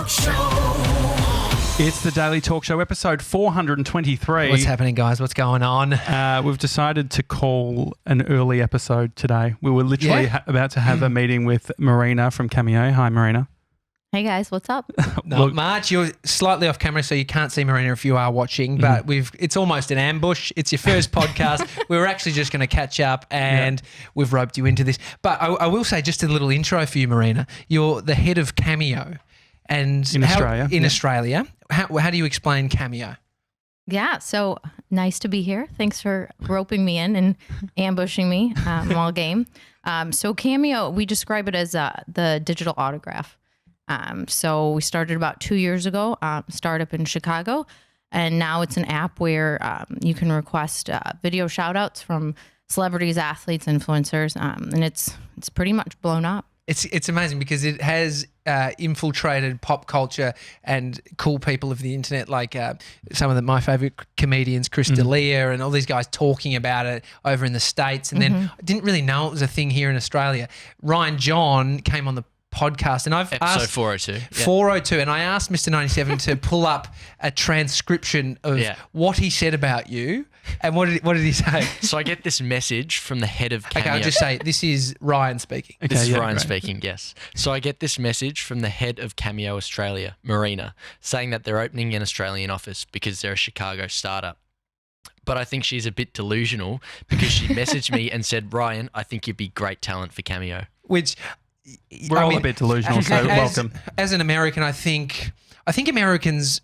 Talk Show. It's the Daily Talk Show, episode 423. What's happening, guys? What's going on? We've decided to call an early episode today. We were literally about to have a meeting with Marina from Cameo. Hi, Marina. Hey guys, what's up? Not much. You're slightly off camera, so you can't see Marina if you are watching, but it's almost an ambush. It's your first podcast. We were actually just going to catch up and we've roped you into this. But I will say just a little intro for you, Marina. You're the head of Cameo. And in Australia. Australia. How do you explain Cameo? Yeah, so nice to be here. Thanks for roping me in and ambushing me all game. So Cameo, we describe it as the digital autograph. So we started about 2 years ago, startup in Chicago, and now it's an app where you can request video shout outs from celebrities, athletes, influencers, and it's pretty much blown up. It's amazing because it has infiltrated pop culture and cool people of the internet, like some of my favourite comedians, Chris D'Elia, and all these guys talking about it over in the States. And then I didn't really know it was a thing here in Australia. Ryan John came on the podcast and I've episode asked 402. 402 and I asked Mr. 97 to pull up a transcription of what he said about you. And what did he say? So I get this message from the head of Cameo. Okay, I'll just say this is Ryan speaking. This is Ryan speaking, yes. So I get this message from the head of Cameo Australia, Marina, saying that they're opening an Australian office because they're a Chicago startup. But I think she's a bit delusional because she messaged me and said, Ryan, I think you'd be great talent for Cameo. Which we're all a bit delusional, so welcome. As an American, I think Americans,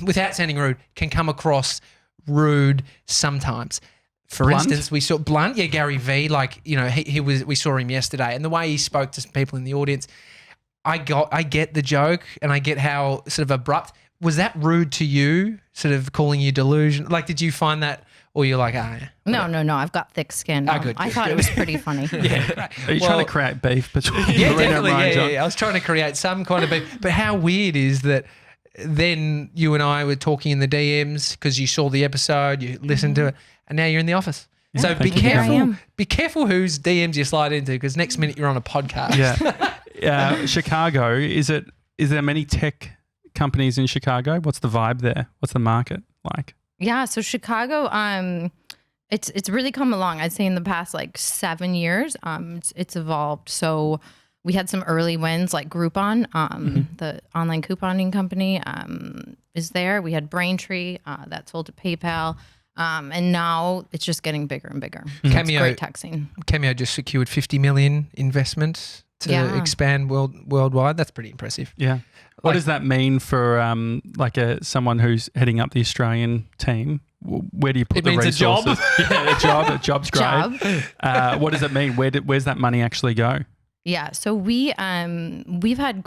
without sounding rude, can come across rude sometimes. For instance, we saw blunt, Gary V. Like, you know, we saw him yesterday, and the way he spoke to some people in the audience, I get the joke, and I get how sort of abrupt. Was that rude to you? Sort of calling you delusion? Like, did you find that? Or you're like, No, I've got thick skin. Good. I thought it was pretty funny. Are you trying to create beef between Marina definitely, and Ryan John? I was trying to create some kind of beef. But how weird is that then you and I were talking in the DMs because you saw the episode, you listened to it, and now you're in the office. Yeah, so be you. careful. Be careful whose DMs you slide into because next minute you're on a podcast. Yeah. Chicago, is there many tech companies in Chicago? What's the vibe there? What's the market like? Yeah, so Chicago, it's really come along. I'd say in the past 7 years, it's evolved. So we had some early wins like Groupon, the online couponing company, is there. We had Braintree that sold to PayPal, and now it's just getting bigger and bigger. Cameo, it's great tech scene. Cameo just secured $50 million investment to expand worldwide. That's pretty impressive. Yeah. What does that mean for someone who's heading up the Australian team? Where do you put the resources? It means a job. A job's great. What does it mean? Where's that money actually go? Yeah, so we've had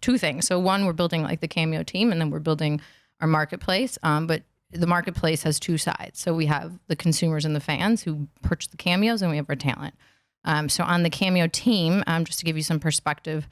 two things. So one, we're building the Cameo team, and then we're building our marketplace. But the marketplace has two sides. So we have the consumers and the fans who purchase the Cameos, and we have our talent. So on the Cameo team, just to give you some perspective,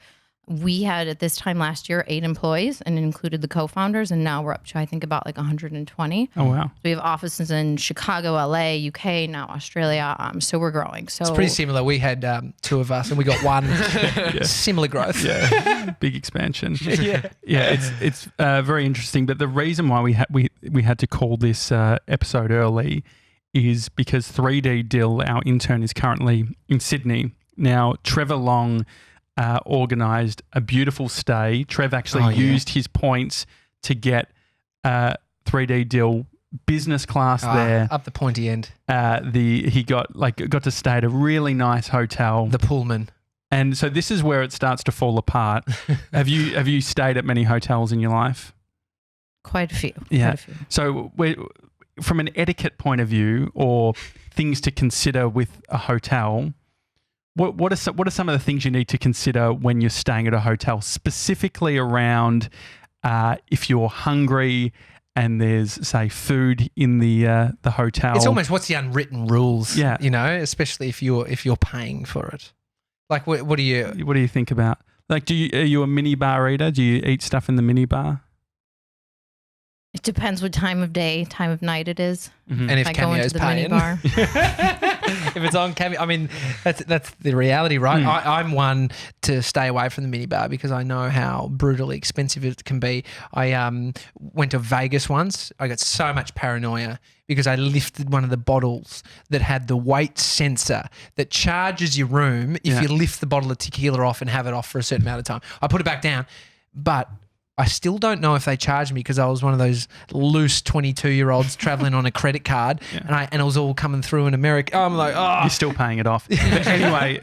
we had at this time last year 8 employees, and it included the co-founders, and now we're up to I think about 120. Oh wow! So we have offices in Chicago, LA, UK, now Australia. So we're growing. So it's pretty similar. We had 2 of us, and we got 1. Similar growth. Yeah, big expansion. It's very interesting. But the reason why we had to call this episode early is because 3D-Dyl's, our intern, is currently in Sydney now. Trevor Long organised a beautiful stay. Trev actually used his points to get 3D-Dyl's business class there up the pointy end. He got to stay at a really nice hotel, the Pullman. And so this is where it starts to fall apart. Have you stayed at many hotels in your life? Quite a few. Yeah. Quite a few. So from an etiquette point of view, or things to consider with a hotel, what are some of the things you need to consider when you're staying at a hotel, specifically around if you're hungry and there's, say, food in the hotel? It's almost what's the unwritten rules, yeah. Especially if you're paying for it. Like what do you think about? Like, are you a minibar eater? Do you eat stuff in the minibar? It depends what time of day, time of night it is. And if I go Cameo's into the paying, minibar. if it's on Cameo, I mean, that's the reality, right? I'm one to stay away from the minibar because I know how brutally expensive it can be. I went to Vegas once. I got so much paranoia because I lifted one of the bottles that had the weight sensor that charges your room if you lift the bottle of tequila off and have it off for a certain amount of time. I put it back down, but I still don't know if they charged me because I was one of those loose 22-year-olds traveling on a credit card, and it was all coming through in America. I'm like, oh. You're still paying it off. But anyway,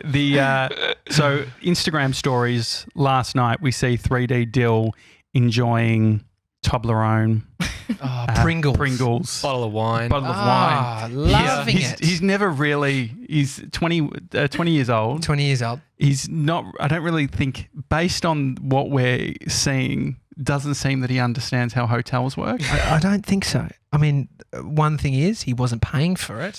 so Instagram stories last night, we see 3D-Dill enjoying Toblerone, Pringles, Bottle of wine. Loving it. He's never really. He's 20 years old. 20 years old. He's not. I don't really think, based on what we're seeing, doesn't seem that he understands how hotels work. I don't think so. I mean, one thing is he wasn't paying for it.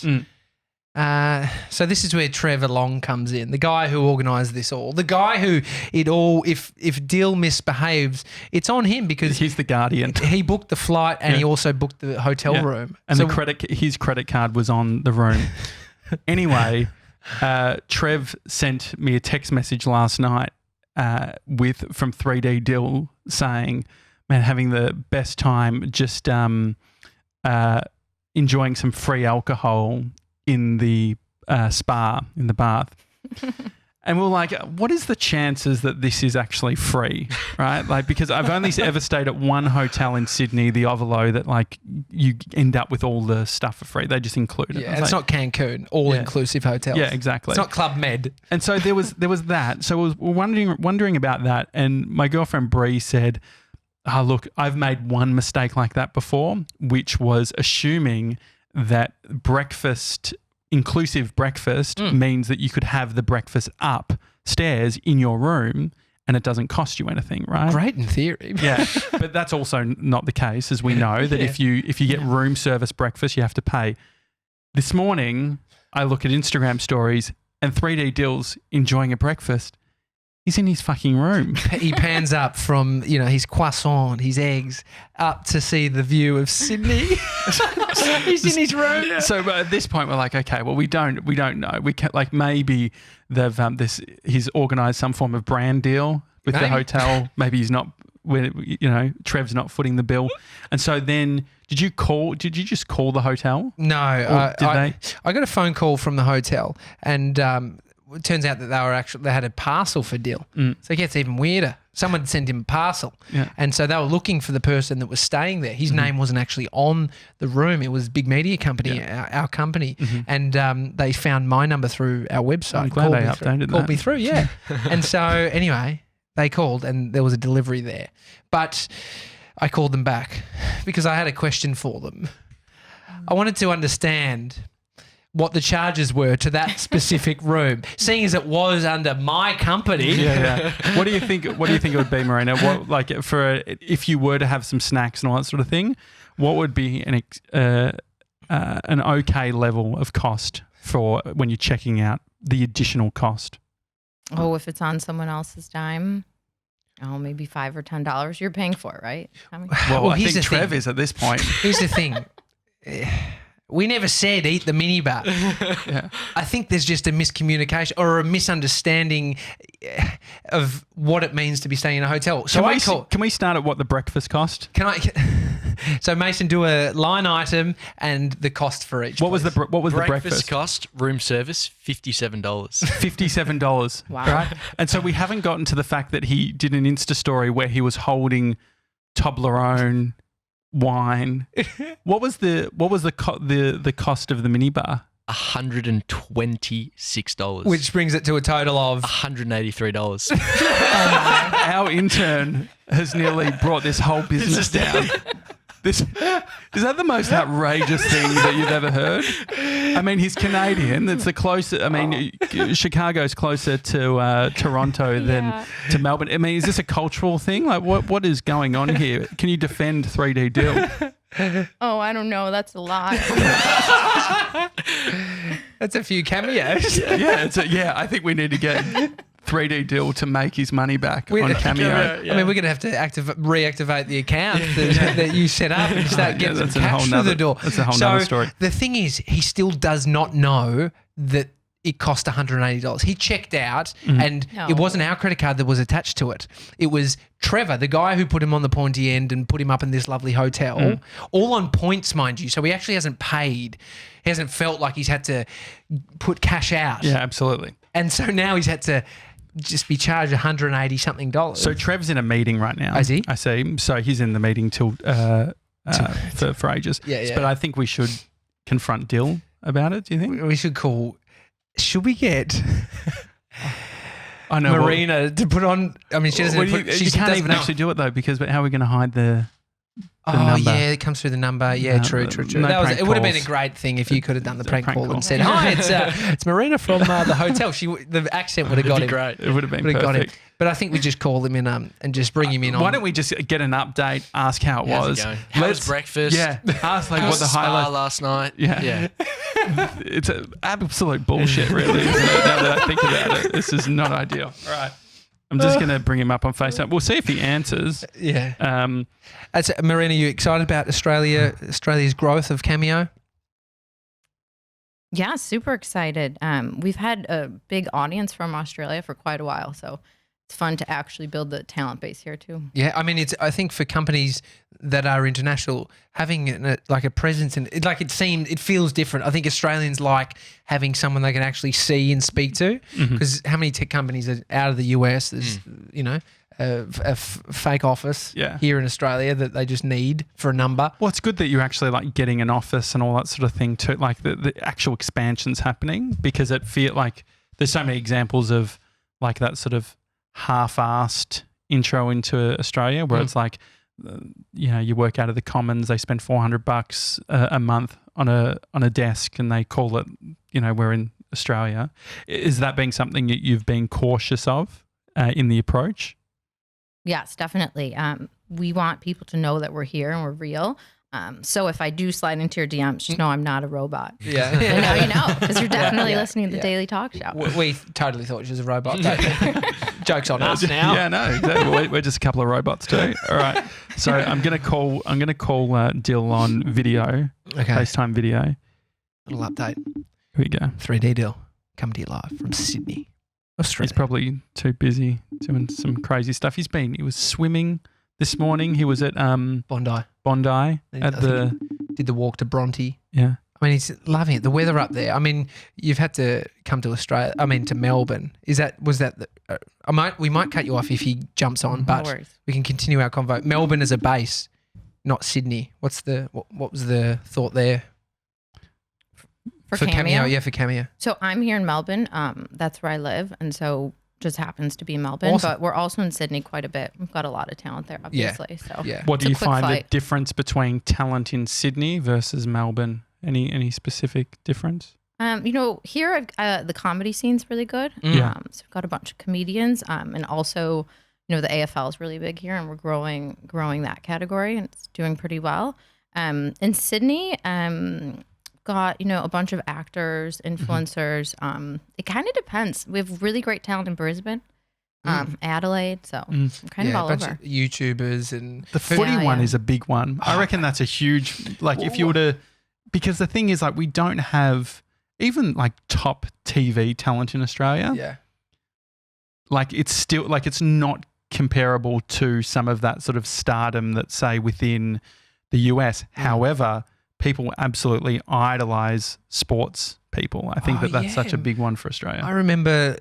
So this is where Trevor Long comes in, the guy who organised this all, the guy who if Dill misbehaves, it's on him because He's the guardian. he booked the flight and he also booked the hotel room. And so his credit card was on the room. Anyway, Trev sent me a text message last night from 3D-Dill saying, man, having the best time, just enjoying some free alcohol in the spa, in the bath. And we're like, what is the chances that this is actually free, right? Like, because I've only ever stayed at one hotel in Sydney, the Ovalo, that like you end up with all the stuff for free. They just include it. Yeah, it's not Cancun, all-inclusive hotels. Yeah, exactly. It's not Club Med. And so there was that. So we're wondering about that. And my girlfriend Bree said, oh, look, I've made one mistake like that before, which was assuming that inclusive breakfast means that you could have the breakfast upstairs in your room and it doesn't cost you anything, right? Great in theory. Yeah, but that's also not the case, as we know, that if you get room service breakfast, you have to pay. This morning, I look at Instagram stories and 3D-Dill's enjoying a breakfast. He's in his fucking room. He pans up from, his croissant, his eggs, up to see the view of Sydney. He's in his room. So at this point, we're like, okay, well, we don't know. We can, like, maybe he's organised some form of brand deal with the hotel. Maybe he's not. Trev's not footing the bill. And so then, did you just call the hotel? No, I got a phone call from the hotel, and it turns out that they had a parcel for Dill. So it gets even weirder. Someone had sent him a parcel. Yeah. And so they were looking for the person that was staying there. His name wasn't actually on the room. It was Big Media Company, our company. And they found my number through our website. I'm glad they updated that. Called me through, yeah. And so anyway, they called and there was a delivery there. But I called them back because I had a question for them. I wanted to understand what the charges were to that specific room, seeing as it was under my company. Yeah. What do you think it would be, Marina? What, like, if you were to have some snacks and all that sort of thing, what would be an okay level of cost for when you're checking out, the additional cost? Oh, if it's on someone else's dime, maybe $5 or $10 you're paying for it, right? Well, I think Trev is at this point. Here's the thing. We never said eat the minibar. Yeah. I think there's just a miscommunication or a misunderstanding of what it means to be staying in a hotel. So can we start at what the breakfast cost? So Mason, do a line item and the cost for each. What was the breakfast cost? Room service $57. $57. Wow. Right? And so we haven't gotten to the fact that he did an Insta story where he was holding Toblerone wine. What was the cost of the minibar? $126. Which brings it to a total of $183. Our intern has nearly brought this whole business down. Is that the most outrageous thing that you've ever heard? I mean, he's Canadian. It's the closest. I mean, Chicago's closer to Toronto than to Melbourne. I mean, is this a cultural thing? Like, what is going on here? Can you defend 3D-Dill? Oh, I don't know. That's a lot. That's a few cameos. Yeah, I think we need to get 3D Dill to make his money back on Cameo. I mean, we're going to have to reactivate the account that you set up and start getting some cash through the door. That's a whole nother story. The thing is, he still does not know that it cost $180. He checked out and it wasn't our credit card that was attached to it. It was Trevor, the guy who put him on the pointy end and put him up in this lovely hotel, all on points, mind you. So he actually hasn't paid. He hasn't felt like he's had to put cash out. Yeah, absolutely. And so now he's had to just be charged $180 something. So Trev's in a meeting right now. Is he? I see. So he's in the meeting till for ages. Yeah. But I think we should confront Dill about it. Do you think? We should call. Should we get I know Marina to put on? I mean, she doesn't. She can't even actually do it though, because how are we going to hide the number? Yeah, it comes through the number. Yeah, true. No It would have been a calls. great thing if you could have done the prank call call. and said, "Hi, it's Marina from the hotel." The accent would have got him. Great. It would have been perfect. Got him. But I think we just call him in and just bring him in. Why don't we just get an update? Ask how it How's was. it going? How was breakfast? Yeah. Ask like How what was the spa highlight. last night? Yeah. It's absolute bullshit, really, isn't it? Now that I think about it, this is not ideal. All right. I'm just going to bring him up on FaceTime. We'll see if he answers. Yeah. Marina, you excited about Australia's growth of Cameo? Yeah, super excited. We've had a big audience from Australia for quite a while, so it's fun to actually build the talent base here too. Yeah, I mean, I think for companies that are international, having a presence in it feels different. I think Australians like having someone they can actually see and speak to, because how many tech companies are out of the US? There's a fake office here in Australia that they just need for a number. Well, it's good that you're actually like getting an office and all that sort of thing too, like the actual expansion's happening, because it feel like there's so many examples of like that sort of half-assed intro into Australia where it's like, you work out of the Commons, they spend $400 a month on a desk and they call it, we're in Australia. Is that being something that you've been cautious of in the approach? Yes, definitely. We want people to know that we're here and we're real. So if I do slide into your DMs, just know I'm not a robot. Yeah. And now you know, because you're definitely listening to the Daily Talk Show. We totally thought she was a robot. Joke's on us now. Yeah, no, exactly. We're just a couple of robots too. All right. So I'm gonna call Dill on video, FaceTime video. Little update. Here we go. 3D-Dill coming to you live from Sydney, Australia. He's probably too busy doing some crazy stuff. He was swimming this morning. He was at Bondi. Did the walk to Bronte. Yeah. I mean, he's loving it. The weather up there. I mean, you've had to come to Australia. I mean, to Melbourne. We might cut you off if he jumps on, but we can continue our convo. Melbourne as a base, not Sydney. What was the thought there? For Cameo? Yeah, for Cameo. So I'm here in Melbourne. That's where I live, and so just happens to be Melbourne. Awesome. But we're also in Sydney quite a bit. We've got a lot of talent there, obviously. So What do you find flight. the difference between talent in Sydney versus Melbourne? Any specific difference? Here the comedy scene's really good. Yeah. So we've got a bunch of comedians, and also, the AFL is really big here, and we're growing that category, and it's doing pretty well. In Sydney, got a bunch of actors, influencers. It kind of depends. We have really great talent in Brisbane, Adelaide, so kind of all a bunch over. of YouTubers and The footy one is a big one. I reckon that's a huge, like if you were to, because the thing is like we don't have even like top TV talent in Australia. Yeah. Like it's still like it's not comparable to some of that sort of stardom that say within the US. However, people absolutely idolize sports people. I think that's such a big one for Australia. I remember,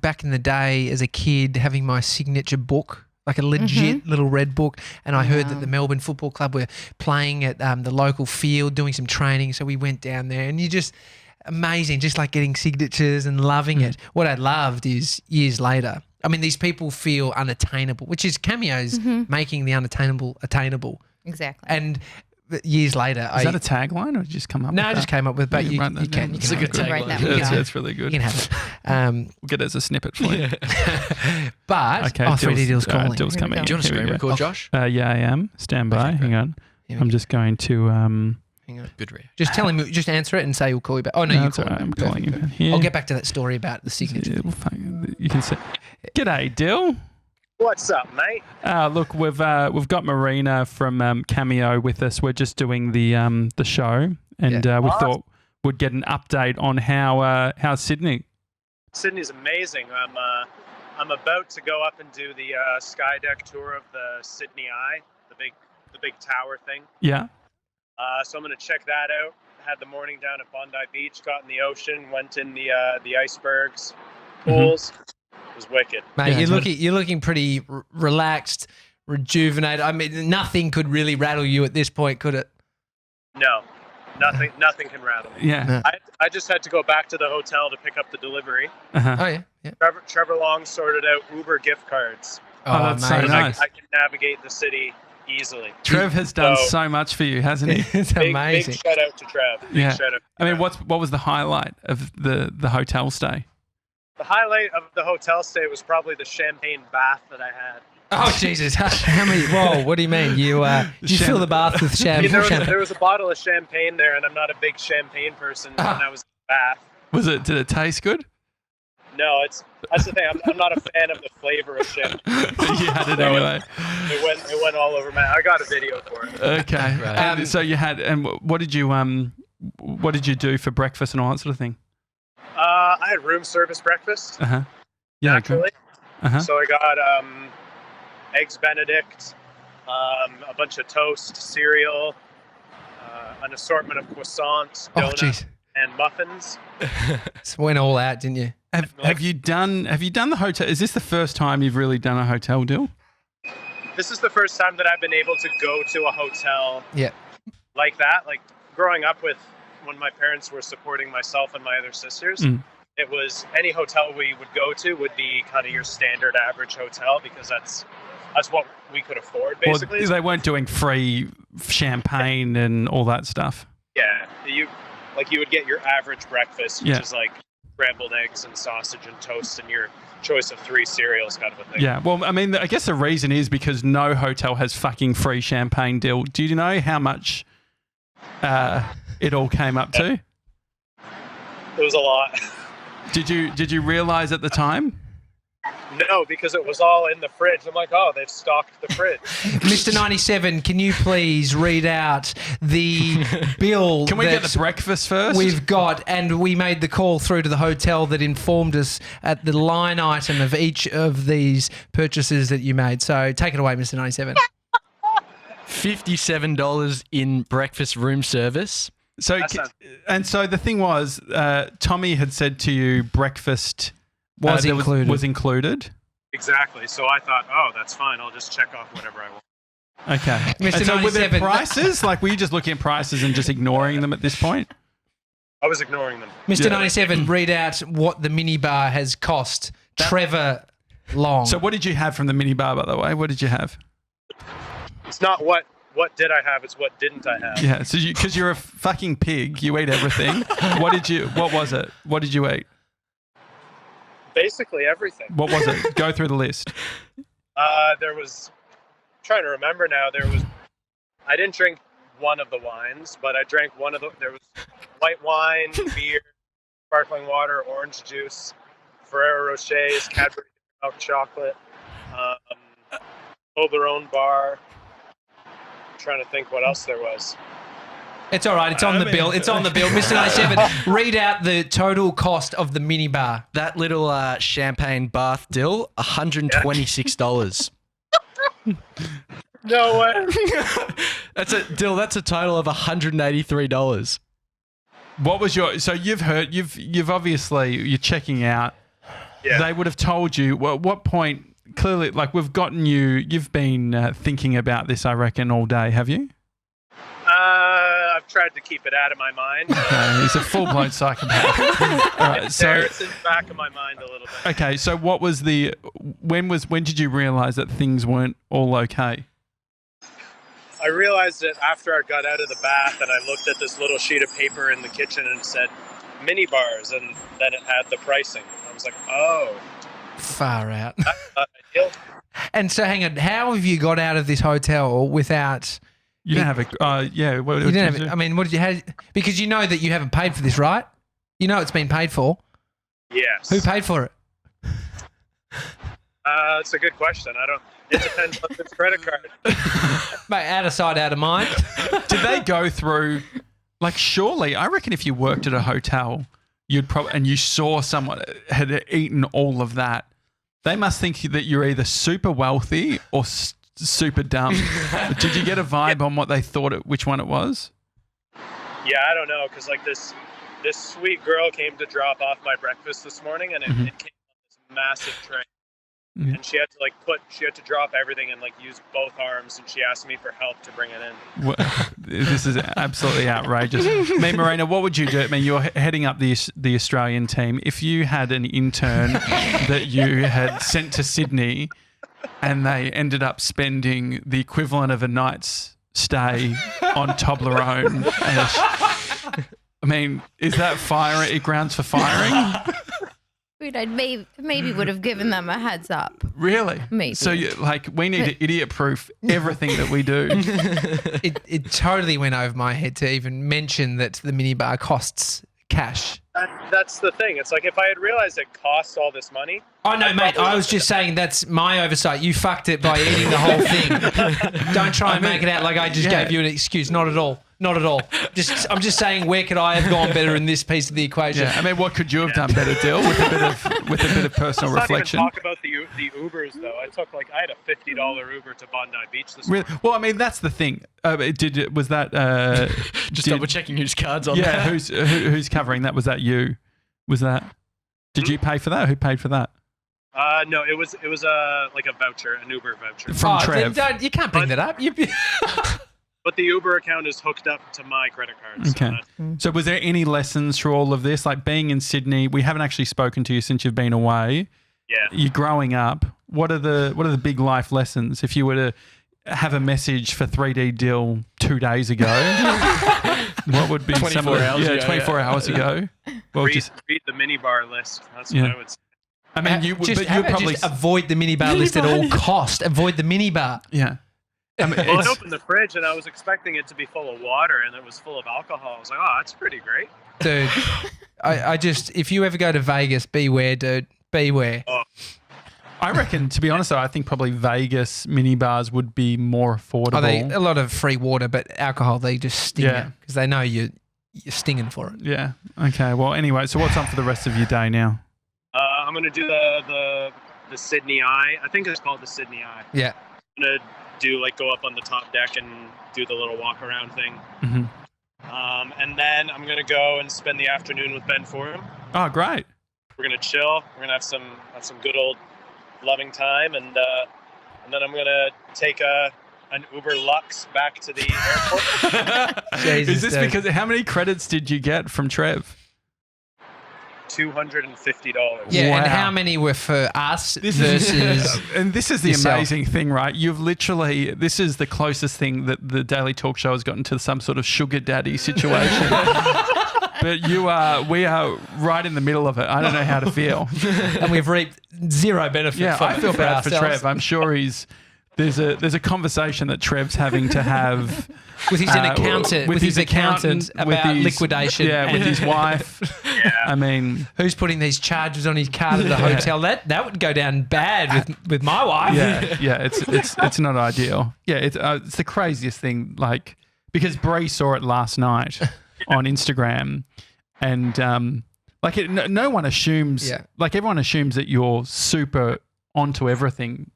back in the day as a kid having my signature book, like a legit little red book, and I heard that the Melbourne Football Club were playing at the local field doing some training, so we went down there, and you just amazing, just like getting signatures and loving it. What I loved is years later, I mean, these people feel unattainable, which is Cameo's making the unattainable attainable. Exactly. And years later, is that a tagline or did you just come up with I just came up with, but you can. It's a good Write that tagline. one. It's really good. You can have it. We'll get it as a snippet for you. But 3D-Dyl's calling. Dill's coming. Do you want to Here we screen go. record, Josh? Yeah, I am. Stand by. Okay, Hang on. Here we I'm go. just going to Hang on. Good reaction. Just tell him. Just answer it and say we'll call you back. Oh no, you that's call all right, him. I'm Perfect, calling him perfect. here. I'll get back to that story about the signature. Yeah, well, fine. You can say, "G'day, Dill." What's up, mate? Look, we've got Marina from Cameo with us. We're just doing the show, and we thought we'd get an update on how's Sydney. Sydney's amazing. I'm about to go up and do the sky deck tour of the Sydney Eye, the big tower thing. Yeah. So I'm gonna check that out. Had the morning down at Bondi Beach, got in the ocean, went in the icebergs, pools. It was wicked. Mate, Yeah, you're looking pretty relaxed, rejuvenated. I mean, nothing could really rattle you at this point, could it? No, nothing can rattle me. Yeah. I just had to go back to the hotel to pick up the delivery. Uh-huh. Oh yeah. Trevor Long sorted out Uber gift cards. Oh, that's so mate. nice. I can navigate the city easily. Trev has done So- so much for you, hasn't he? It's Big amazing. shout out to Trev. Big Yeah. shout out to I mean, Trev. what was the highlight of the hotel stay? The highlight of the hotel stay was probably the champagne bath that I had. Oh Jesus! How many? Whoa! What do you mean? You fill the bath with I mean, champagne? there was a bottle of champagne there, and I'm not a big champagne person. And I was in the bath. Did it taste good? No, that's the thing. I'm not a fan of the flavor of champagne. You had it anyway. It went all over, man. I got a video for it. Okay. Right. So you had, and what did you do for breakfast and all that sort of thing? I had room service breakfast. Yeah. Naturally. Uh-huh. So I got eggs Benedict, a bunch of toast, cereal, an assortment of croissants, Oh donuts, jeez! and muffins. It went all out, didn't you? Have you done the hotel? Is this the first time you've really done a hotel deal? This is the first time that I've been able to go to a hotel Yeah. like that. Like growing up with when my parents were supporting myself and my other sisters, it was any hotel we would go to would be kind of your standard average hotel because that's what we could afford basically. Well, they weren't doing free champagne and all that stuff. Yeah, you would get your average breakfast, which Yeah. is like scrambled eggs and sausage and toast and your choice of 3 cereals kind of a thing. Yeah. Well, I mean, I guess the reason is because no hotel has fucking free champagne deal. Do you know how much it all came up to? It was a lot. Did you realize at the time? No, because it was all in the fridge. I'm like, oh, they've stocked the fridge. Mr. 97, can you please read out the bill? Can we get that the breakfast first? we've got? And we made the call through to the hotel that informed us at the line item of each of these purchases that you made. So take it away, Mr. 97. $57 in breakfast room service. So, That sounds- and so the thing was, Tommy had said to you, breakfast Was there included. Was included. Exactly. So I thought, oh, that's fine. I'll just check off whatever I want. Okay. Mr. And so were there 97. prices? Like, were you just looking at prices and just ignoring them at this point? I was ignoring them. Mr. Yeah. 97, read out what the minibar has cost. Trevor Long. So what did you have from the minibar, by the way? What did you have? It's not what did I have, it's what didn't I have. Yeah. So because you're a fucking pig, you eat everything. What was it? What did you eat? Basically everything. What was it? Go through the list. There was, I'm trying to remember now, I didn't drink one of the wines, but I drank there was white wine, beer, sparkling water, orange juice, Ferrero Rochers, Cadbury milk chocolate, Toblerone bar. I'm trying to think what else there was. It's all right. It's on the bill. It's on the bill. Mr. 97, read out the total cost of the minibar. That little champagne bath dill, $126. No way. That's a total of $183. What was your? So you've obviously you're checking out. Yeah. They would have told you. Well, at what point? Clearly, like we've gotten you. You've been thinking about this, I reckon, all day. Have you? I've tried to keep it out of my mind. He's a full-blown psychopath. All right, It's in the back of my mind a little bit. okay. So what was the? When did you realize that things weren't all okay? I realized it after I got out of the bath and I looked at this little sheet of paper in the kitchen and it said minibars, and then it had the pricing. I was like, oh, Far out. that's not ideal. And so hang on, how have you got out of this hotel without You don't have a. Yeah. What You did didn't do? have. I mean, what did you have? Because you know that you haven't paid for this, right? You know it's been paid for. Yes. Who paid for it? It's a good question. It depends on this credit card. Mate, out of sight, out of mind. Did they go through? Like, surely, I reckon if you worked at a hotel, you'd probably and you saw someone had eaten all of that, they must think that you're either super wealthy or super dumb. Did you get a vibe on what they thought which one it was? Yeah, I don't know, because like this sweet girl came to drop off my breakfast this morning, and it came on this massive tray. Yeah. And she had to drop everything and like use both arms, and she asked me for help to bring it in. Well, this is absolutely outrageous. I mean, Marina, what would you do? I mean, you're heading up the Australian team. If you had an intern that you had sent to Sydney and they ended up spending the equivalent of a night's stay on Toblerone, I mean, is that grounds for firing? I maybe would have given them a heads up. Really? Maybe. So, we need to idiot-proof everything that we do. It totally went over my head to even mention that the minibar costs cash. That's the thing. It's like if I had realized it costs all this money. Oh, no, mate. I was just saying that's my oversight. You fucked it by eating the whole thing. Don't try and make it out like I just gave you an excuse. Not at all. Not at all. I'm just saying, where could I have gone better in this piece of the equation? Yeah, I mean, what could you have done better, Dill, with a bit of personal reflection? Let's not even talk about the Ubers though. I had a $50 Uber to Bondi Beach this morning. Really? Well, I mean, that's the thing. Was that Just double checking whose cards on yeah, that. who's covering that? Was that you? Was that? Did you pay for that? Who paid for that? No, it was like a voucher, an Uber voucher. From Trev. You can't bring that up. But the Uber account is hooked up to my credit card. So Okay. So was there any lessons through all of this? Like being in Sydney, we haven't actually spoken to you since you've been away. yeah. You're growing up. What are the big life lessons? If you were to have a message for 3D-Dyl 2 days ago, what would be 24 hours ago, 24 hours ago. Well, Read the minibar list. That's Yeah. what I would say. I mean, you probably just avoid the minibar list at all cost. Avoid the minibar. yeah. I mean, Well, I opened the fridge and I was expecting it to be full of water, and it was full of alcohol. I was like, oh, that's pretty great. Dude, I just, if you ever go to Vegas, beware, dude. Beware. I reckon, to be honest, though, I think probably Vegas minibars would be more affordable. A lot of free water, but alcohol, they just sting Yeah. you because they know you're stinging for it. Yeah. Okay. Well, anyway, so what's on for the rest of your day now? I'm gonna do the Sydney Eye. I think it's called the Sydney Eye. Yeah. I'm gonna go up on the top deck and do the little walk around thing. Mm-hmm. And then I'm gonna go and spend the afternoon with Ben Forum. Oh, great. We're gonna chill. We're gonna have some good old loving time, and then I'm gonna take an Uber Lux back to the airport. Jesus, Is this dude. because how many credits did you get from Trev? $250. Yeah, Wow. and how many were for us versus... And this is the yourself. amazing thing, right? This is the closest thing that the Daily Talk Show has gotten to some sort of sugar daddy situation. But we are right in the middle of it. I don't know how to feel. and we've reaped zero benefit Yeah, from I it feel bad for ourselves. Trev. I'm sure there's a conversation that Trev's having to have With his accountant, with his accountant with about his- liquidation. Yeah, with his wife. Yeah. I mean, Who's putting these charges on his card at the hotel? That would go down bad with my wife. yeah, it's not ideal. Yeah, it's the craziest thing. Like because Bree saw it last night on Instagram, and no one assumes. Yeah. Like everyone assumes that you're super onto everything,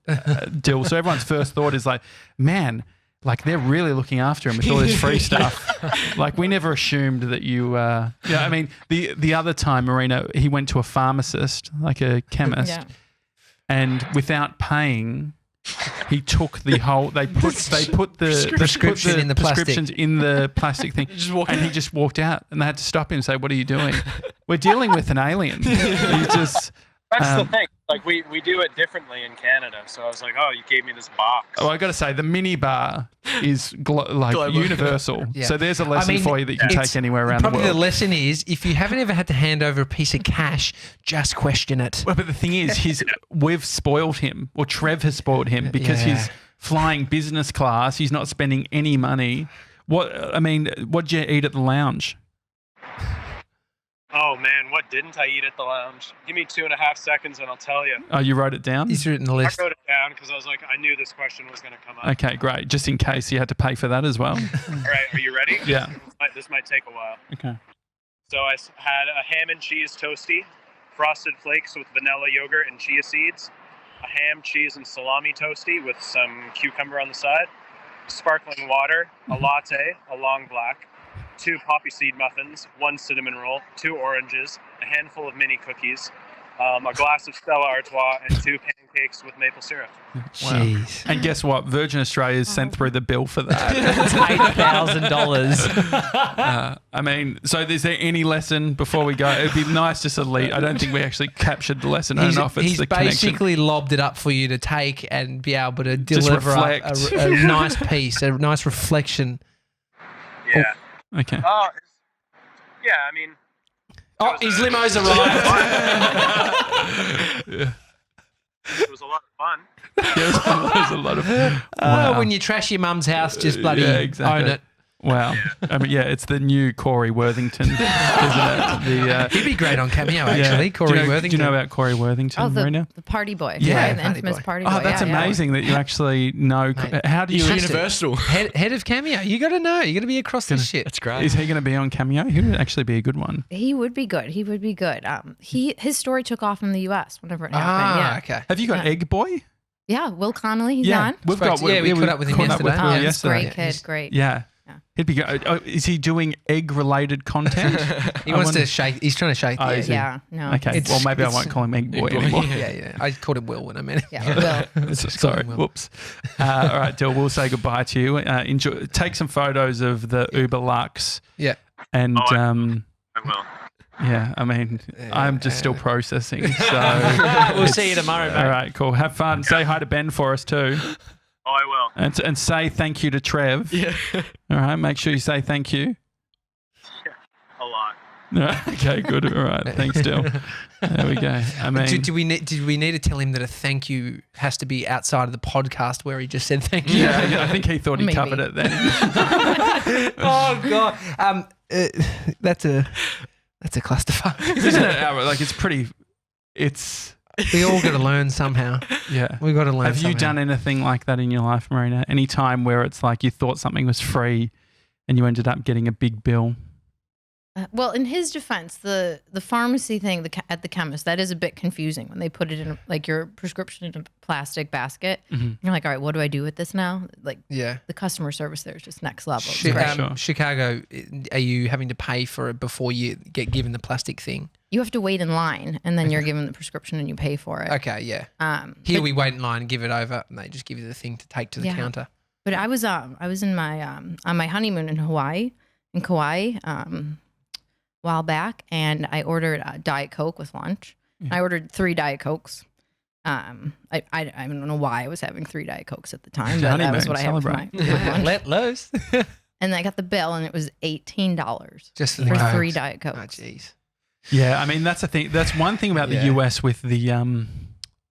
Dill. So everyone's first thought is like, man. Like they're really looking after him with all this free stuff. Like we never assumed that you. Yeah, I mean the other time, Marina, he went to a pharmacist, like a chemist, Yeah. and without paying, he took the whole. They put the Prescription in the plastic. prescriptions in the plastic thing, and he just walked out, and they had to stop him and say, "What are you doing? We're dealing with an alien." He just. That's the thing. Like we do it differently in Canada. So I was like, oh, you gave me this box. Oh, I got to say, the minibar is Global. universal. Yeah. So there's a lesson for you that you can it's- take anywhere around the Probably world. the lesson is if you haven't ever had to hand over a piece of cash, just question it. Well, but the thing is, we've spoiled him, or Trev has spoiled him because Yeah. his flying business class. He's not spending any money. What'd you eat at the lounge? Oh man, what didn't I eat at the lounge? Give me 2.5 seconds and I'll tell you. Oh, you wrote it down? He's written the list. I wrote it down because I was like, I knew this question was going to come up. Okay, great. Just in case you had to pay for that as well. All right, are you ready? Yeah. This might take a while. Okay. So I had a ham and cheese toasty, frosted flakes with vanilla yogurt and chia seeds, a ham, cheese, and salami toasty with some cucumber on the side, sparkling water, a latte, a long black, 2 poppy seed muffins, 1 cinnamon roll, 2 oranges, a handful of mini cookies, a glass of Stella Artois, and 2 pancakes with maple syrup. Jeez. And guess what? Virgin Australia's sent through the bill for that. It's $8,000. So is there any lesson before we go? It'd be nice just to leave. I don't think we actually captured the lesson enough. It's He's the connection. basically lobbed it up for you to take and be able to deliver reflect. a nice piece, a nice reflection. Yeah. Okay. Oh, yeah, I mean... Oh, his limo's arrived. It was a lot of fun. There's a lot of. Wow. When you trash your mum's house, just bloody exactly. own it. Wow. It's the new Kori Worthington, isn't it? He'd be great on Cameo, actually. Kori Worthington. Do you know about Kori Worthington, Marina? the party boy. Yeah. right? The Party infamous boy. party boy. Oh, that's amazing that you actually know. Mate, How do you? He's Universal. Head of Cameo. You got to know. You got to be across this shit. That's great. Is he going to be on Cameo? He would actually be a good one. He would be good. His story took off in the US whenever it happened. Yeah. Okay. Have you got Egg Boy? Yeah, Will Connolly, he's on. we've got. we caught up with him caught up yesterday. Will Yeah. yesterday. Great kid, great. Yeah. Yeah. He'd be good. Oh, is he doing egg-related content? He wants to shake. He's trying to shake the egg. is he? Yeah, no. Okay. It's- Well, maybe I it's- won't call him Egg Boy Egg Boy. anymore. Yeah. I called him Will when I met him. Yeah, Will. Sorry. Will. Whoops. All right, Dill. We'll say goodbye to you. Enjoy. Take some photos of the Uber Lux. Yeah. And I will. yeah, I'm just still processing. So We'll see you tomorrow, mate. all right, cool. Have fun. Say hi to Ben for us too, Oh, I will. and say thank you to Trev. Yeah. All right, make sure you say thank you. A lot. Okay, good. All right, thanks, Dill. There we go. Did we need to tell him that a thank you has to be outside of the podcast where he just said thank you? yeah, I think he thought he Maybe. covered it then. Oh God. That's a clusterfuck. Isn't it? Like it's pretty. It's We all got to learn somehow. yeah. We got to learn. Have you done anything like that in your life, Marina? Any time where it's like you thought something was free and you ended up getting a big bill? Well, in his defense, the pharmacy thing at the chemist, that is a bit confusing when they put it in like your prescription in a plastic basket. Mhm. You're like, all right, what do I do with this now? Like Yeah. the customer service there is just next level. It's great. Sure. Chicago, are you having to pay for it before you get given the plastic thing? You have to wait in line and then you're given the prescription and you pay for it. Okay, yeah. but, Here we wait in line and give it over, and they just give you the thing to take to the Yeah. counter. but I was in my on my honeymoon in Kauai, a while back, and I ordered a Diet Coke with lunch. I ordered 3 Diet Cokes. I don't know why I was having 3 Diet Cokes at the time, but that was what I had for my lunch. Let loose. And I got the bill, and it was $18 Just for the 3 Cokes. Diet Oh, Cokes. jeez. Yeah, that's the thing. That's one thing about the Yeah. US with the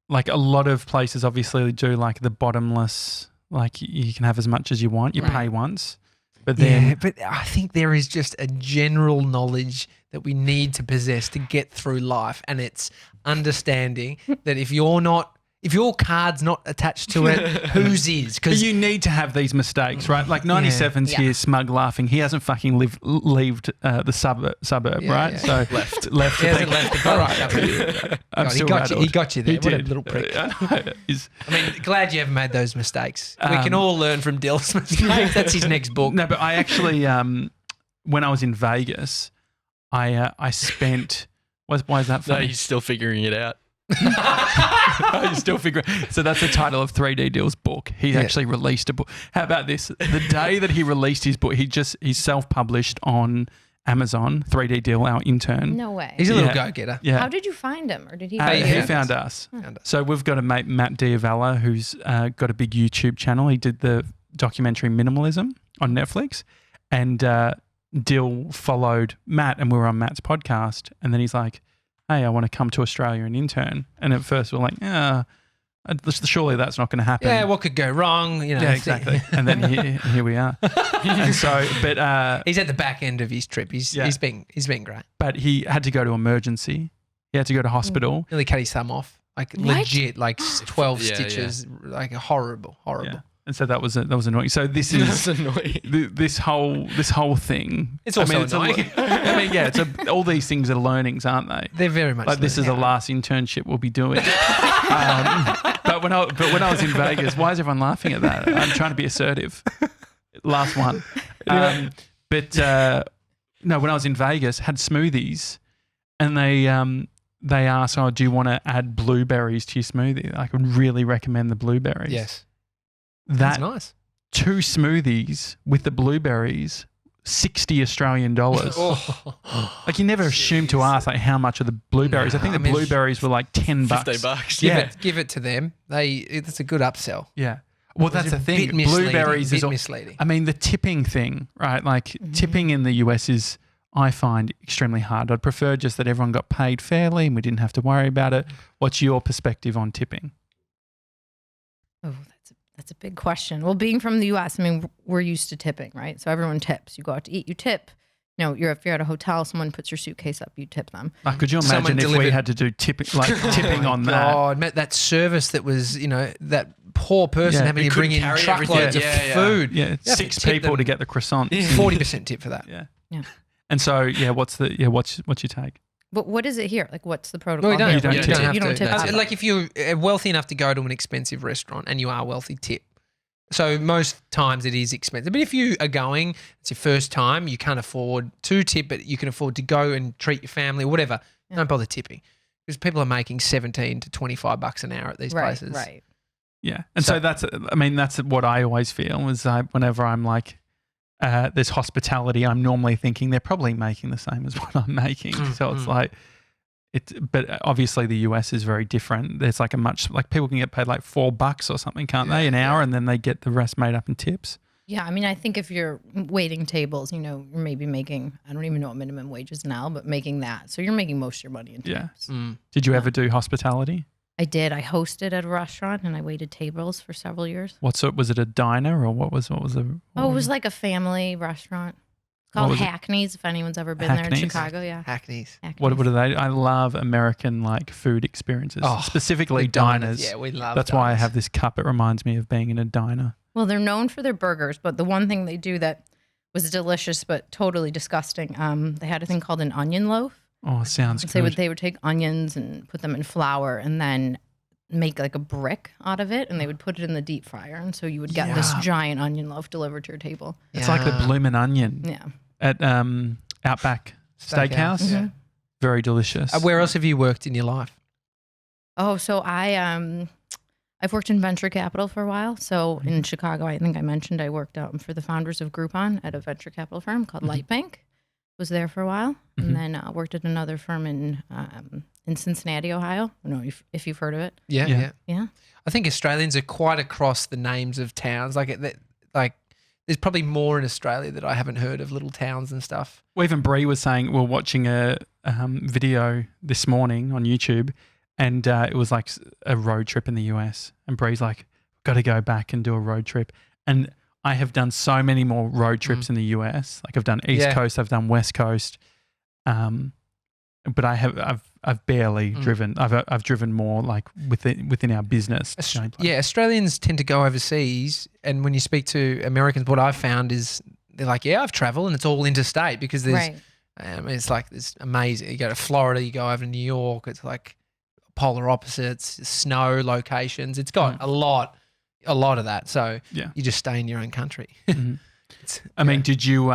like a lot of places obviously do like the bottomless, like you can have as much as you want. You pay once, but then Yeah, but I think there is just a general knowledge that we need to possess to get through life, and it's understanding that if your card's not attached to it, whose is? but Because you need to have these mistakes, right? Like 97's Yeah. here, smug laughing. He hasn't fucking left the suburb, Yeah, right? yeah. So left. he hasn't left the All car. right. I'm God, still he rattled. got you there. He What a did. little prick. I know. I mean, glad you haven't made those mistakes. We can Um, all learn from Dill's mistakes. That's his next book. No, but I actually, when I was in Vegas, I spent. Why is that No, funny? he's still figuring it out. You still figuring. So that's the title of 3D-Dyl's book. He actually released a book. How about this? The day that he released his book, he's self-published on Amazon. 3D-Dyl, our intern. No way. He's a little Yeah. go-getter. Yeah. How did you find him? Or did he He find you? found us. Found us. So we've got a mate, Matt Diavella, who's got a big YouTube channel. He did the documentary Minimalism on Netflix, and Dill followed Matt, and we were on Matt's podcast. And then he's like, "Hey, I want to come to Australia and intern." And at first we're like, Surely that's not going to happen. Yeah, what could go wrong? You know, Yeah, exactly. And then here we are. And so, but he's at the back end of his trip. He's been great. but he had to go to emergency. He had to go to hospital. Nearly cut his thumb off. Like What? legit, like 12 Yeah, stitches. Like horrible. Yeah. And so that was annoying. So this is That's annoying. this whole thing. It's also annoying. It's all these things are learnings, aren't they? They're very much Like this is the last internship we'll be doing. But when I was in Vegas, why is everyone laughing at that? I'm trying to be assertive. Last one. But no, when I was in Vegas, had smoothies, and they asked, "Oh, do you want to add blueberries to your smoothie?" I could really recommend the blueberries. Yes. That's That's nice. 2 smoothies with the blueberries, $60 Australian. Like you never assume to ask like how much are the blueberries. I think the blueberries were like $10. $50. Yeah. Give it to them. It's a good upsell. Yeah. Well, that's the thing. Blueberries is misleading. I mean, the tipping thing, right? Like tipping in the US is, I find, extremely hard. I'd prefer just that everyone got paid fairly and we didn't have to worry about it. What's your perspective on tipping? Oh, that's a big question. Well, being from the U.S., I mean, we're used to tipping, right? So everyone tips. You go out to eat, you tip. You know, if you're at a hotel, someone puts your suitcase up, you tip them. Like, could you Someone imagine if we delivered- had to do tipping on that? God, mate, that service that was, that poor person Yeah. having Who to bring in couldn't carry truckloads everything. of Yeah. food. Yeah, You have to 6 tip people them. to get the croissants. 40% tip for that. Yeah. And so, what's your take? But what is it here? Like, what's the protocol? No, you don't. here? You don't You tip. don't have You don't to. tip. That's it. Like if you're wealthy enough to go to an expensive restaurant and you are wealthy, tip. So most times it is expensive. But if you are going, it's your first time, you can't afford to tip, but you can afford to go and treat your family or whatever. Yeah. Don't bother tipping because people are making $17 to $25 an hour at these Right, places. right. Yeah. And so that's what I always feel is whenever I'm like, there's hospitality, I'm normally thinking they're probably making the same as what I'm making. So it's like, but obviously the US is very different. There's like people can get paid like $4 or something, can't they, an hour, and then they get the rest made up in tips. Yeah, I mean, I think if you're waiting tables, you're maybe making, I don't even know what minimum wage is now, but making that. So you're making most of your money in tips. Yeah. Did you ever do hospitality? I did. I hosted at a restaurant and I waited tables for several years. Was it a diner or what was the? Oh, it was like a family restaurant. It's What called was it? Hackney's, if anyone's ever been there in Hackney's? Chicago. Yeah. Hackney's. What Hackney's. are they? I love American like food experiences, Oh, specifically The diners. Yeah, we love That's why I diners. have this cup. It reminds me of being in a diner. Well, they're known for their burgers, but the one thing they do that was delicious but totally disgusting, they had a thing called an onion loaf. Oh, sounds So good. they would take onions and put them in flour and then make like a brick out of it, and they would put it in the deep fryer. And so you would get this Yeah. giant onion loaf delivered to your table. It's like the Yeah. bloomin' onion Yeah. at Outback Steakhouse. Yeah. Very delicious. Where else have you worked in your life? Oh, so I've worked in venture capital for a while. So in Chicago, I think I mentioned I worked for the founders of Groupon at a venture capital firm called Lightbank. Was there for a while, and then worked at another firm in Cincinnati, Ohio. I don't know if you've heard of it. Yeah, Yeah. yeah. Yeah. I think Australians are quite across the names of towns. Like there's probably more in Australia that I haven't heard of, little towns and stuff. Well, even Bree was saying we're watching a video this morning on YouTube, and it was like a road trip in the US. And Bree's like, got to go back and do a road trip. And I have done so many more road trips in the US. Like I've done East Coast, I've done West Coast, but I've barely driven. I've driven more like within our business. Yeah, Australians tend to go overseas, and when you speak to Americans, what I've found is they're like, "Yeah, I've travelled, and it's all interstate because there's, Right. it's like it's amazing. You go to Florida, you go over to New York, it's like polar opposites, snow locations. It's got a lot of that. So Yeah. you just stay in your own country. Mhm. I mean, did you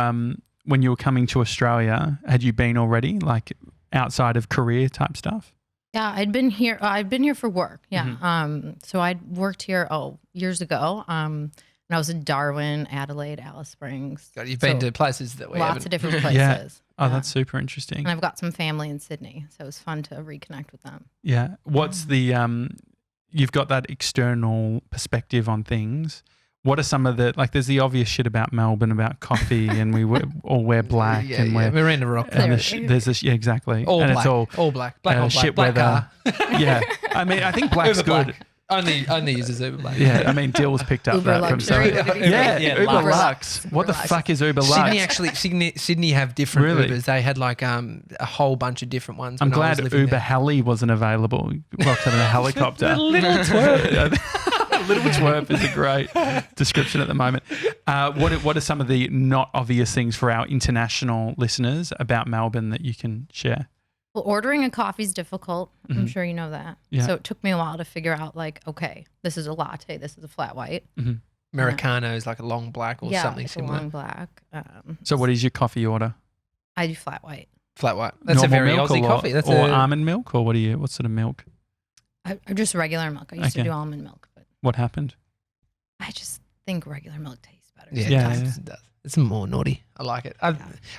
when you were coming to Australia, had you been already like outside of career type stuff? Yeah, I'd been here. I'd been here for work. Yeah. So I'd worked here years ago. And I was in Darwin, Adelaide, Alice Springs. God, you've been So to places that we lots haven't. of different places. Yeah. Oh, Yeah. that's super interesting. And I've got some family in Sydney, so it was fun to reconnect with them. Yeah. What's the you've got that external perspective on things. What are some of the there's the obvious shit about Melbourne about coffee and we all wear black Yeah, and yeah. we're Miranda Rock. and Clearly. there's this exactly All and black. it's all All black. Black on black. shit Black weather. car. Yeah. I mean I think black's Uber good. black. Only uses Uber Black. Yeah, I mean, Dill's picked up Uber that from luxury. some. What did he say? Yeah, Uber Lux. Lux. What the Lux. fuck is Uber Lux? Sydney have different Really? Ubers. They had like a whole bunch of different ones. I'm when I was glad living Uber there. Heli wasn't available. Rocked up in a helicopter. Little twerp. Little twerp is a great description at the moment. What are some of the not obvious things for our international listeners about Melbourne that you can share? Well, ordering a coffee is difficult. I'm sure you know that. Yeah. So it took me a while to figure out, like, okay, this is a latte, this is a flat white. Americano is like a long black or something it's similar. a long black. So what is your coffee order? I do flat white. Flat white. That's a Normal very milk Aussie or, coffee. That's or a almond milk, or what sort of milk? I just regular milk. I used to Okay. do almond milk, but What happened? I just think regular milk tastes better. yeah, sometimes. it does. It's more naughty. I like it. I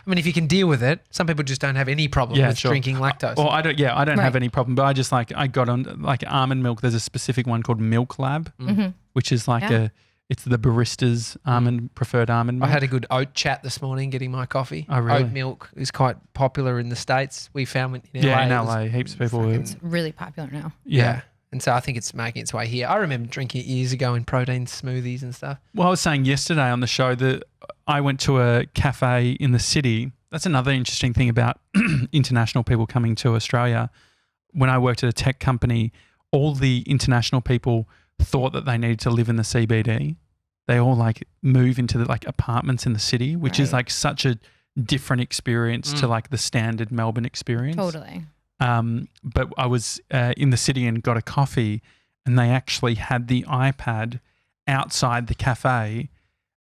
mean, if you can deal with it, some people just don't have any problem Yeah, with sure. drinking lactose. Well, I don't have Right. any problem, but I just I got on like almond milk. There's a specific one called Milk Lab, Mhm. which is like Yeah. it's the barista's preferred almond I milk. had a good oat chat this morning getting my coffee. Oh, really? Oat milk is quite popular in the States. We found in yeah, LA. in it was- LA, heaps of people. fucking- It's really popular now. Yeah. And so I think it's making its way here. I remember drinking it years ago in protein smoothies and stuff. Well, I was saying yesterday on the show that I went to a cafe in the city. That's another interesting thing about international people coming to Australia. When I worked at a tech company, all the international people thought that they needed to live in the CBD. They all like move into the like apartments in the city, which is Right. like such a different experience to like the standard Melbourne experience. Totally. But I was in the city and got a coffee, and they actually had the iPad outside the cafe.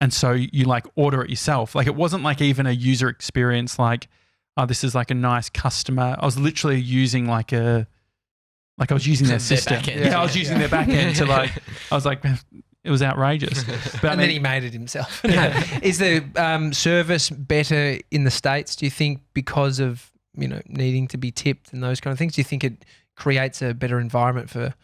And so you like order it yourself. Like it wasn't like even a user experience like, oh, this is like a nice customer. I was literally using I was using their Their system. back end. Yeah, I was using their back end to I was like, it was outrageous. But I And then mean, he made it himself. Is the service better in the States, do you think, because of, needing to be tipped and those kind of things? Do you think it creates a better environment for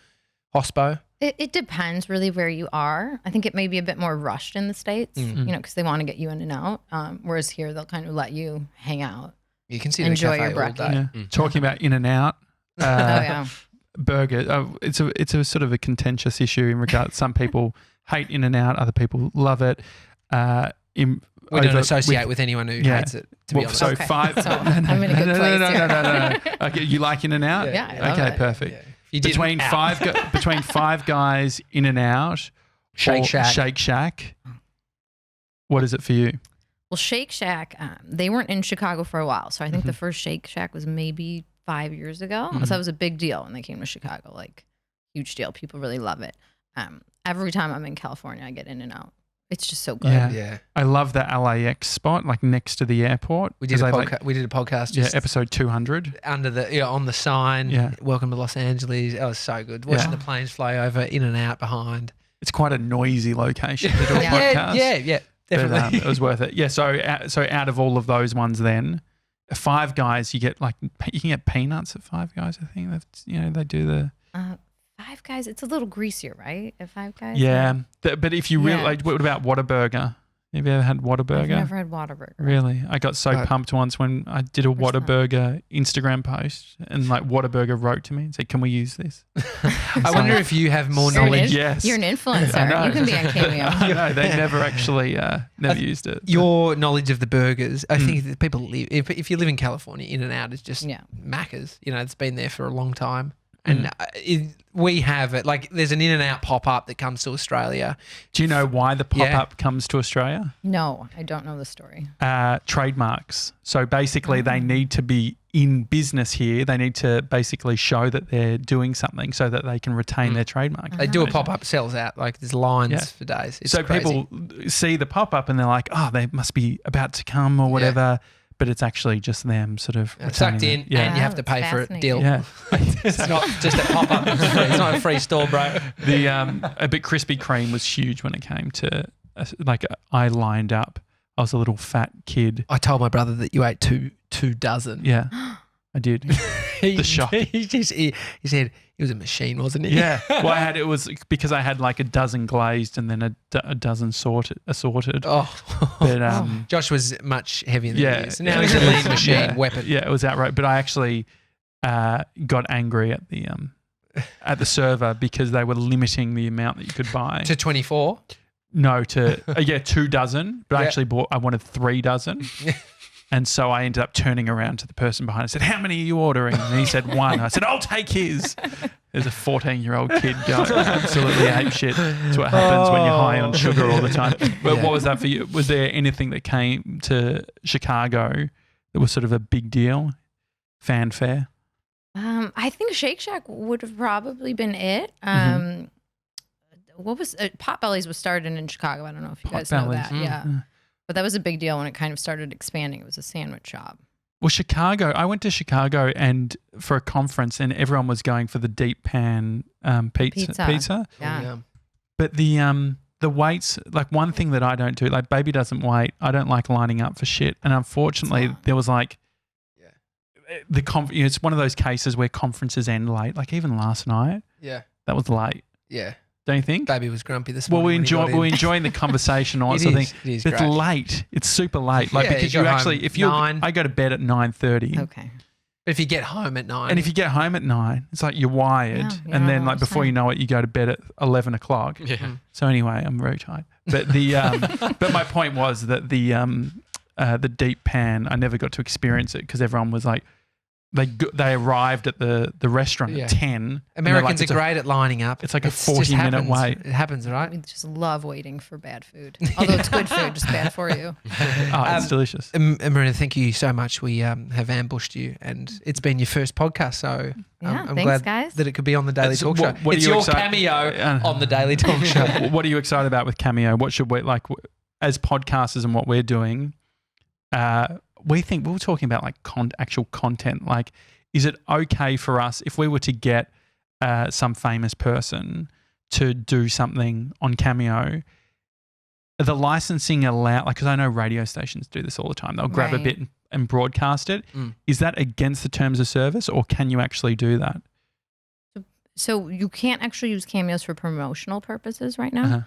hospo? It depends really where you are. I think it may be a bit more rushed in the States, because they want to get you in and out. Whereas here, they'll kind of let you hang out. You can see Enjoy the cafe your all brekkie. day. talking about In and Out. Oh, yeah. Burger. It's a sort of a contentious issue in regard. Some people hate In and Out, other people love it. We don't associate with anyone who hates it, to be honest. So Okay. five. So I'm in a good place here. No. Okay, you like In and Out? Yeah, I love Okay, it. perfect. Yeah. You did Between five guys, In and Out, Shake or Shack. Shake Shack. What is it for you? Well, Shake Shack, they weren't in Chicago for a while. So I think the first Shake Shack was maybe 5 years ago. So that was a big deal when they came to Chicago, like huge deal. People really love it. Every time I'm in California, I get In and Out. It's just so good. Yeah. I love the LAX spot, like next to the airport. We did 'Cause a they, podcast. We did a podcast Yeah, just episode 200. under the on the sign. Yeah. Welcome to Los Angeles. That was so good. Watching Yeah. the planes fly over, In and Out behind. It's quite a noisy location to do a Yeah. podcast. Yeah. But, Definitely. it was worth it. Yeah. So out of all of those ones, then Five Guys, you get you can get peanuts at Five Guys. I think that's they do the Five Guys, it's a little greasier, right? At Five Guys? yeah. But if you really Yeah. like, what about Whataburger? Have you ever had I've Whataburger? never had Whataburger. Really? I got so pumped once when I did a Where's that? Whataburger Instagram post and Whataburger wrote to me and said, "Can we use this?" I wonder if you have more You're an knowledge. Yes. You're an I know. influencer. You can be on Cameo. I know they never actually never used it. Your knowledge of the burgers, I think that people live. If you live in California, In and Out is just Yeah. Macca's. It's been there for a long time, and we have it. Like there's an In and Out pop up that comes to Australia. Do you know why the pop up comes to Australia? No, I don't know the story. Trademarks. So basically, they need to be in business here. They need to basically show that they're doing something so that they can retain their trademark. They do a pop up, sells out. Like there's lines Yeah. for days. It's So crazy. people see the pop up and they're like, "Oh, they must be about to come or whatever." But it's actually just them sort of sucked retaining in, it. Yeah. and you have to That's pay for it. fascinating. Deal. Yeah. It's not just a pop up. It's not a free store, bro. The a bit Krispy Kreme was huge when it came to I lined up. I was a little fat kid. I told my brother that you ate two dozen. Yeah, I did. The shock. He said it was a machine, wasn't it? Yeah. Well, it was because I had like a dozen glazed and then a dozen assorted. Oh, But Josh was much heavier than yeah. he is. Now he's a lean machine Yeah. weapon. Yeah, it was outright. But I actually got angry at the at the server because they were limiting the amount that you could buy. To 24. No, to 2 dozen, but Yeah. I wanted 3 dozen. And so I ended up turning around to the person behind and said, "How many are you ordering?" And he said 1. I said, "I'll take his." There's a 14-year-old kid going absolutely ape shit. That's what happens when you're high on sugar all the time. But what was that for you? Was there anything that came to Chicago that was sort of a big deal? Fanfare? I think Shake Shack would have probably been it. What was Potbellies was started in Chicago. I don't know if you guys know that. Potbellies. Yeah. But that was a big deal when it kind of started expanding. It was a sandwich shop. Well, Chicago, I went to Chicago and for a conference and everyone was going for the deep pan pizza. Yeah. But the waits, like one thing that I don't do, like baby doesn't wait. I don't like lining up for shit. And unfortunately, there was like it's one of those cases where conferences end late. Like even last night, that was late. Yeah. Don't you think? Baby was grumpy this Well, morning. we're enjoying the conversation. All It sort of is. thing. It is It's great. late. It's super late. Like Yeah, because you you got actually, home if you, 9. I go to bed at 9:30. Okay. But if you get home at 9. And if you get home at 9, it's like you're wired, Yeah, and then yeah, like before you know it, you go to bed at 11 o'clock. Yeah. So anyway, I'm very tired. But the but my point was that the deep pan, I never got to experience it because everyone was like, they arrived at the restaurant Yeah. at 10. Americans are great at lining up. it's like a just 40-minute happens. wait. It happens, right? We just love waiting for bad food. Although it's good food, just bad for you. Oh, it's delicious. Marina, thank you so much. We have ambushed you, and it's been your first podcast, so Yeah, I'm thanks, glad guys. that it could be on the Daily It's- Talk what- Show. what are It's you your excited- cameo on the Daily Talk Show. What are you excited about with Cameo? What should we like as podcasters and what we're doing? We think we were talking about like actual content. Like, is it okay for us if we were to get some famous person to do something on Cameo? The licensing allowed, like, because I know radio stations do this all the time. They'll grab a Right. bit and broadcast it. Is that against the terms of service, or can you actually do that? So you can't actually use cameos for promotional purposes right now.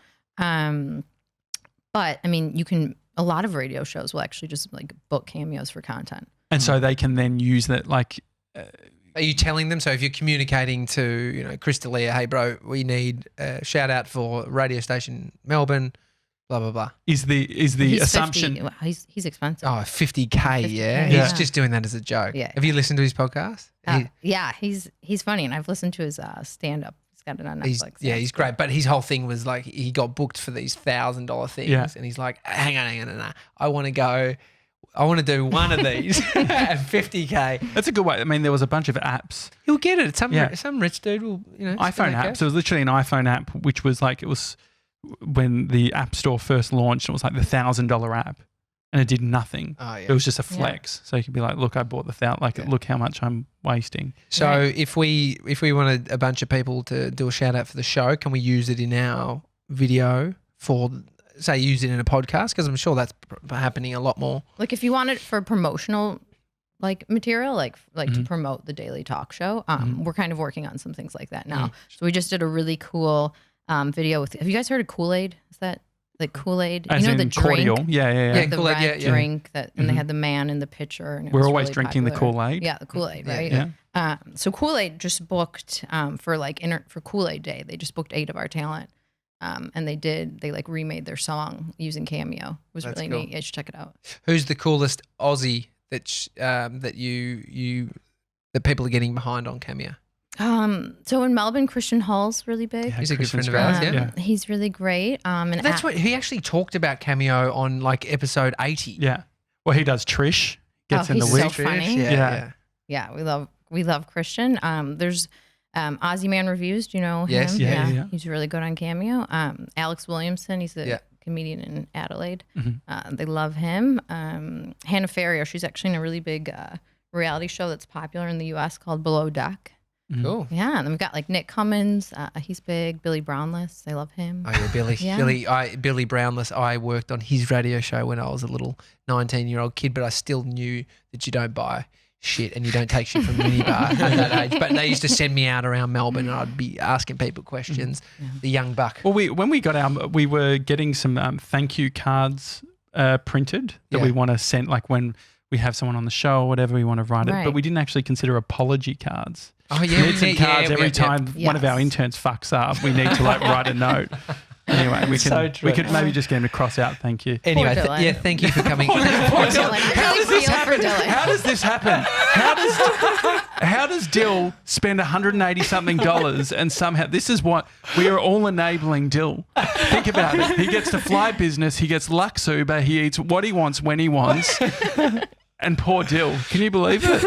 But I mean, you can. A lot of radio shows will actually just like book cameos for content. And so they can then use that, like, Are you telling them? So if you're communicating to, Chris D'Elia, hey bro, we need a shout out for radio station Melbourne, blah blah blah. is the He's assumption 50, well, he's expensive. Oh, 50K, 50K, yeah. yeah. He's just doing that as a joke. Yeah. Have you listened to his podcast? Yeah, he's funny, and I've listened to his stand up. He's got it on Netflix. He's great. But his whole thing was like he got booked for these $1,000 things, Yeah. and he's like, hang on, I want to do one of these at 50K. That's a good way. I mean, there was a bunch of apps, He'll get it. Some Yeah. some rich dude will, iPhone apps. There was literally an iPhone app, which was like, it was when the App Store first launched, it was like the $1,000 app, and it did nothing. Oh yeah. It was just a flex. So you could be like, look, I bought the $1,000. Like, look how much I'm wasting. So Right. if we wanted a bunch of people to do a shout out for the show, can we use it in our video for, say, use it in a podcast? Because I'm sure that's happening a lot more. Like if you want it for promotional like material, like to promote the Daily Talk Show, we're kind of working on some things like that now. So we just did a really cool video with. Have you guys heard of Kool-Aid? Is that like Kool-Aid? As the in drink? cordial. Yeah. Yeah. The Kool-Aid, red yeah. drink that, and they had the man in the pitcher. And it We're was always really drinking the popular. Kool-Aid. Yeah, the Kool-Aid, Yeah, right? Yeah. So Kool-Aid just booked for like for Kool-Aid Day. They just booked 8 of our talent, and they like remade their song using Cameo. It was That's really cool. neat. You should check it out. Who's the coolest Aussie that that people are getting behind on Cameo? So in Melbourne, Christian Hall's really big. Yeah, He's a good Christian's friend of ours, great. yeah. He's really great. And That's what he actually talked about Cameo on like episode 80. Yeah. Well, he does Trish. Gets in the he's week. so funny. Yeah. Yeah, we love Christian. There's Aussie Man Reviews. Do you know him? Yes. Yeah. He's really good on Cameo. Alex Williamson, he's a Yeah. comedian in Adelaide. Mhm. They love him. Hannah Ferrier, she's actually in a really big reality show that's popular in the U.S. called Below Deck. Cool. Yeah, and then we've got like Nick Cummins. He's big. Billy Brownless, they love him. Oh yeah, Billy. Yeah. Billy Brownless. I worked on his radio show when I was a little 19-year-old kid, but I still knew that you don't buy shit and you don't take shit from minibar at that age. But they used to send me out around Melbourne and I'd be asking people questions. The young buck. Well, when we got we were getting some thank you cards printed that Yeah. we want to send, like when we have someone on the show or whatever, we want to write it. Right. But we didn't actually consider apology cards. Oh We yeah, need some cards every time yeah. one of our Yes. interns fucks up. We need to like write a note. Anyway, we could maybe just get him to cross out. Thank you. Anyway, Poor Dylan. yeah, thank you for coming. Dylan. I really feel for Dylan. How does this happen? How does Dill spend $180 something and somehow this is what we are all enabling Dill? Think about it. He gets to fly business. He gets Lux Uber. He eats what he wants when he wants. And poor Dill. Can you believe it?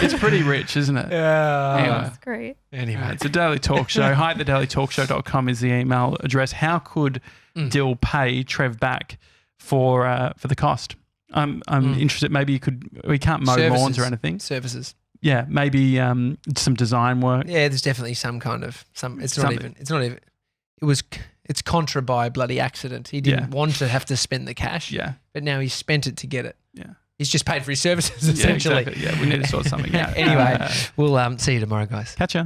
It's pretty rich, isn't it? Yeah. Anyway. That's great. Anyway, It's a Daily Talk Show. Hi at thedailytalkshow.com is the email address. How could Dill pay Trev back for the cost? I'm interested. Maybe we can't mow lawns or anything. Services. Yeah, maybe some design work. Yeah, there's definitely some kind of It's not even. It's contra by bloody accident. He didn't want to have to spend the cash. Yeah. But now he's spent it to get it. Yeah. He's just paid for his services Yeah, essentially. exactly. Yeah, we need to sort something out. Anyway, we'll see you tomorrow, guys. Catch ya.